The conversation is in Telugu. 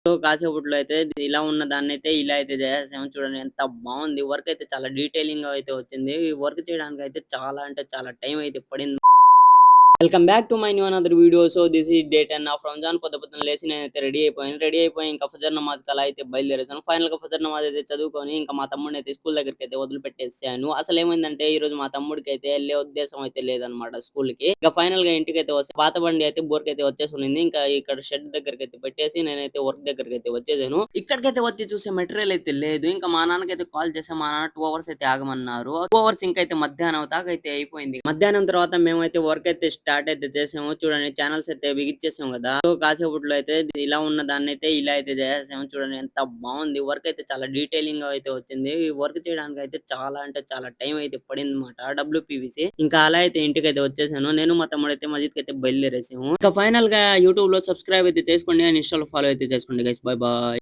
సో, కాసేపట్లో అయితే ఇలా ఉన్న దాన్నయితే ఇలా అయితే చేసేసాము. చూడండి ఎంత బావుంది. వర్క్ అయితే చాలా డీటెయిలింగ్‌గా అయితే వచ్చింది. ఈ వర్క్ చేయడానికైతే చాలా అంటే చాలా టైం అయితే పడింది. Welcome back to my new another video. So, this is day 10 of Ramzan. పొద్దున్నే లేసి నేనైతే రెడీ అయిపోయాను. రెడీ అయిపోయి ఇంకా ఫజర్ నమాజ్‌కి అలా అయితే బయలుదేరేసాను. ఫైనల్‌గా ఫజర్ నమాజ్ అయితే చదువుకొని ఇంకా మా తమ్ముడినైతే స్కూల్ దగ్గరికైతే వదిలిపెట్టేసాను. అసలేమైందంటే ఈరోజు మా తమ్ముడికైతే ఎళ్ళే ఉద్దేశం అయితే లేదనమాట స్కూల్‌కి. ఇక ఫైనల్‌గా ఇంటికైతే పాత బండి అయితే బోర్‌కైతే వచ్చేసి ఉండింది. ఇంకా ఇక్కడ షెడ్ దగ్గరికైతే పెట్టేసి నేనైతే వర్క్ దగ్గరికైతే వచ్చేసాను. ఇక్కడికైతే వచ్చి చూసే మెటీరియల్ అయితే లేదు. ఇంకా మా నాన్నకైతే కాల్ చేసాం. మా నాన్న 2 అవర్స్ అయితే ఆగమన్నారు. 2 అవర్స్ ఇంకైతే మధ్యాహ్నం దాకా అయితే అయిపోయింది. మధ్యాహ్నం తర్వాత మేమైతే వర్క్ అయితే స్టార్ట్ అయితే చేసాము. చూడండి చానెల్స్ అయితే బిగిచ్చేసాం కదా! సో, కాసేపట్లో అయితే ఇలా ఉన్న దాన్నైతే ఇలా అయితే చేసేసాము. చూడండి ఎంత బావుంది. వర్క్ అయితే చాలా డీటెయిలింగ్‌గా అయితే వచ్చింది. ఈ వర్క్ చేయడానికైతే చాలా అంటే చాలా టైం అయితే పడిందన్నమాట. డబ్ల్యూపీవీసీ. ఇంకా అలా అయితే ఇంటికైతే వచ్చేసాను. నేను మా తమ్ముడైతే మస్జిద్‌కైతే బయలుదేరేసాము. ఇంకా ఫైనల్‌గా యూట్యూబ్‌లో సబ్స్క్రైబ్ అయితే చేసుకోండి. అండ్ ఇన్‌స్టాలో ఫాలో అయితే చేసుకోండి గైస్. By by.